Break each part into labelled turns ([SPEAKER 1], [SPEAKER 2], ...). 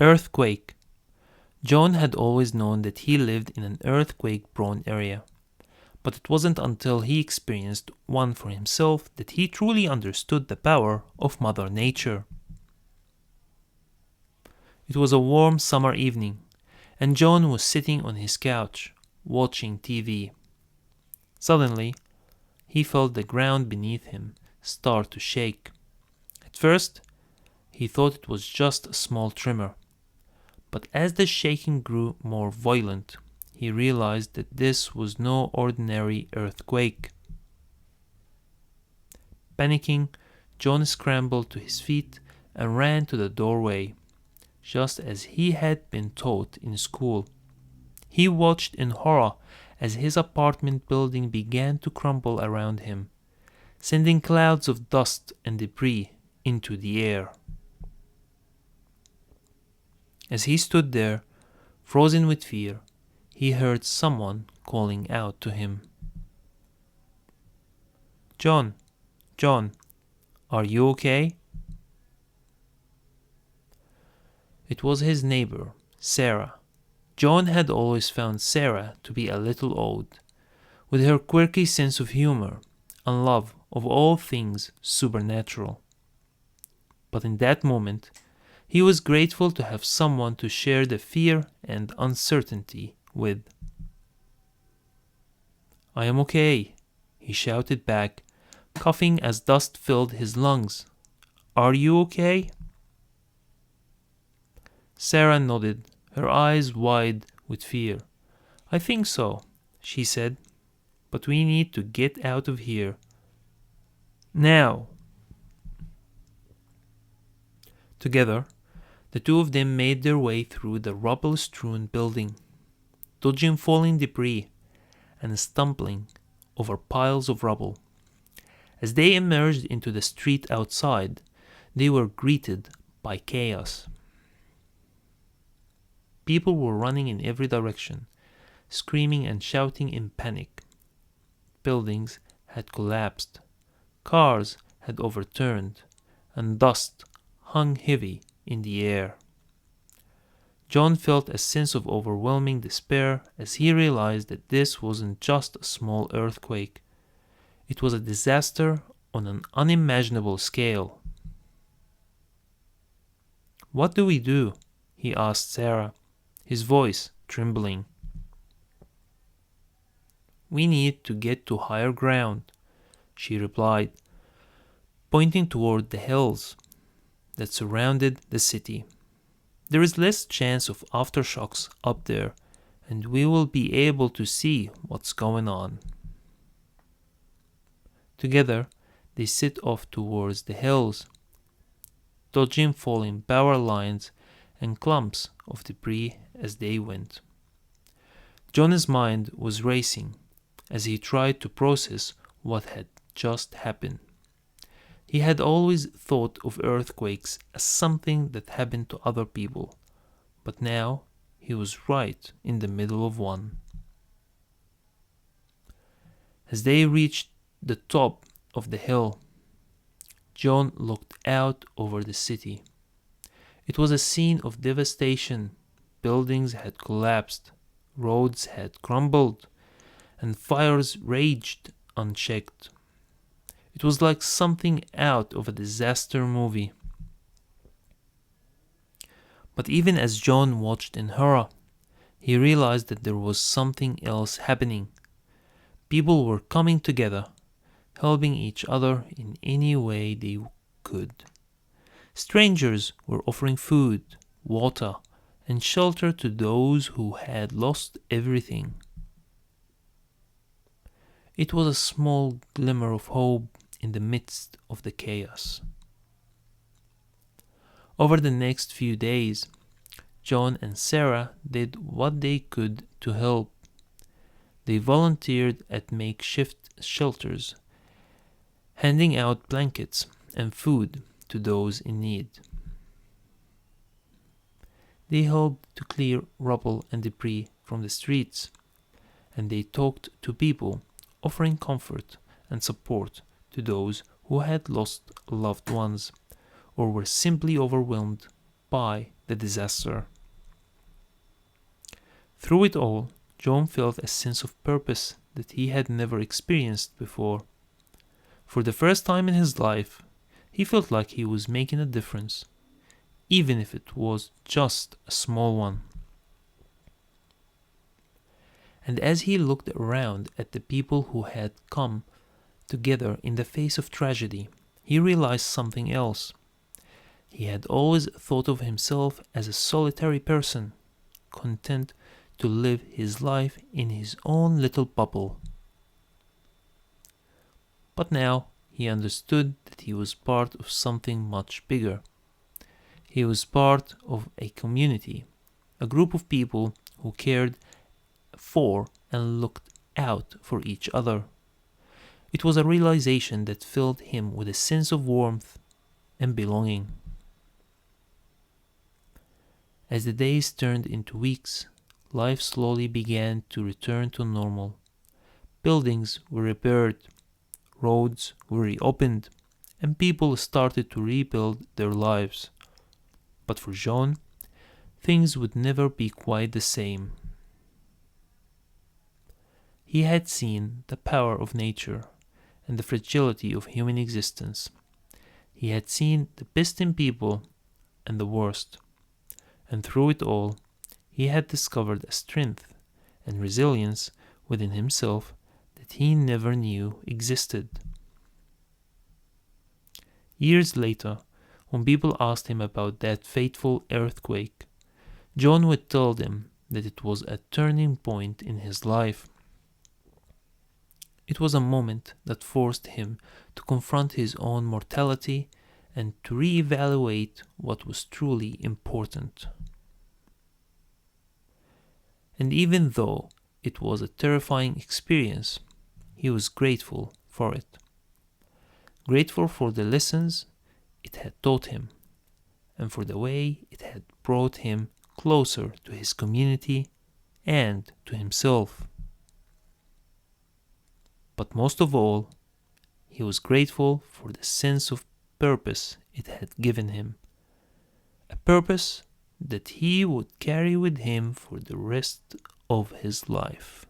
[SPEAKER 1] Earthquake. John had always known that he lived in an earthquake-prone area, but it wasn't until he experienced one for himself that he truly understood the power of Mother Nature. It was a warm summer evening, and John was sitting on his couch, watching TV. Suddenly, he felt the ground beneath him start to shake. At first, he thought it was just a small tremor, but as the shaking grew more violent, he realized that this was no ordinary earthquake. Panicking, John scrambled to his feet and ran to the doorway, just as he had been taught in school. He watched in horror as his apartment building began to crumble around him, sending clouds of dust and debris into the air. As he stood there, frozen with fear, he heard someone calling out to him. "John, John, are you okay?" It was his neighbor, Sarah. John had always found Sarah to be a little odd, with her quirky sense of humor and love of all things supernatural. But in that moment, he was grateful to have someone to share the fear and uncertainty with. "I am okay," he shouted back, coughing as dust filled his lungs. "Are you okay?" Sarah nodded, her eyes wide with fear. "I think so," she said, "but we need to get out of here. Now." Together, the two of them made their way through the rubble-strewn building, dodging falling debris and stumbling over piles of rubble. As they emerged into the street outside, they were greeted by chaos. People were running in every direction, screaming and shouting in panic. Buildings had collapsed, cars had overturned, and dust hung heavy in the air. John felt a sense of overwhelming despair as he realized that this wasn't just a small earthquake. It was a disaster on an unimaginable scale. "What do we do?" he asked Sarah, his voice trembling. "We need to get to higher ground," she replied, pointing toward the hills that surrounded the city. "There is less chance of aftershocks up there, and we will be able to see what's going on." Together, they set off towards the hills, dodging falling power lines and clumps of debris as they went. John's mind was racing as he tried to process what had just happened. He had always thought of earthquakes as something that happened to other people, but now he was right in the middle of one. As they reached the top of the hill, John looked out over the city. It was a scene of devastation. Buildings had collapsed, roads had crumbled, and fires raged unchecked. It was like something out of a disaster movie. But even as John watched in horror, he realized that there was something else happening. People were coming together, helping each other in any way they could. Strangers were offering food, water, and shelter to those who had lost everything. It was a small glimmer of hope in the midst of the chaos. Over the next few days, John and Sarah did what they could to help. They volunteered at makeshift shelters, handing out blankets and food to those in need. They helped to clear rubble and debris from the streets, and they talked to people, offering comfort and support to those who had lost loved ones or were simply overwhelmed by the the disaster. Through it all, John felt a sense of purpose that he had never experienced before. For the first time in his life, he felt like he was making a difference, even if it was just a small one. And as he looked around at the people who had come together in the face of tragedy, he realized something else. He had always thought of himself as a solitary person, content to live his life in his own little bubble. But now he understood that he was part of something much bigger. He was part of a community, a group of people who cared for and looked out for each other. It was a realization that filled him with a sense of warmth and belonging. As the days turned into weeks, life slowly began to return to normal. Buildings were repaired, roads were reopened, and people started to rebuild their lives. But for John, things would never be quite the same. He had seen the power of nature and the fragility of human existence. He had seen the best in people and the worst. And through it all, he had discovered a strength and resilience within himself that he never knew existed. Years later, when people asked him about that fateful earthquake, John would tell them that it was a turning point in his life. It was a moment that forced him to confront his own mortality and to reevaluate what was truly important. And even though it was a terrifying experience, he was grateful for it. Grateful for the lessons it had taught him, and for the way it had brought him closer to his community and to himself. But most of all, he was grateful for the sense of purpose it had given him. A purpose that he would carry with him for the rest of his life.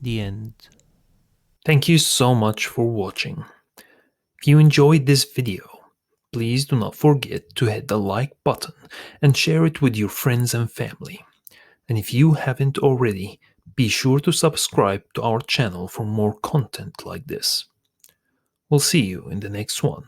[SPEAKER 1] The end. Thank you so much for watching. If you enjoyed this video, please do not forget to hit the like button and share it with your friends and family. And if you haven't already, be sure to subscribe to our channel for more content like this. We'll see you in the next one.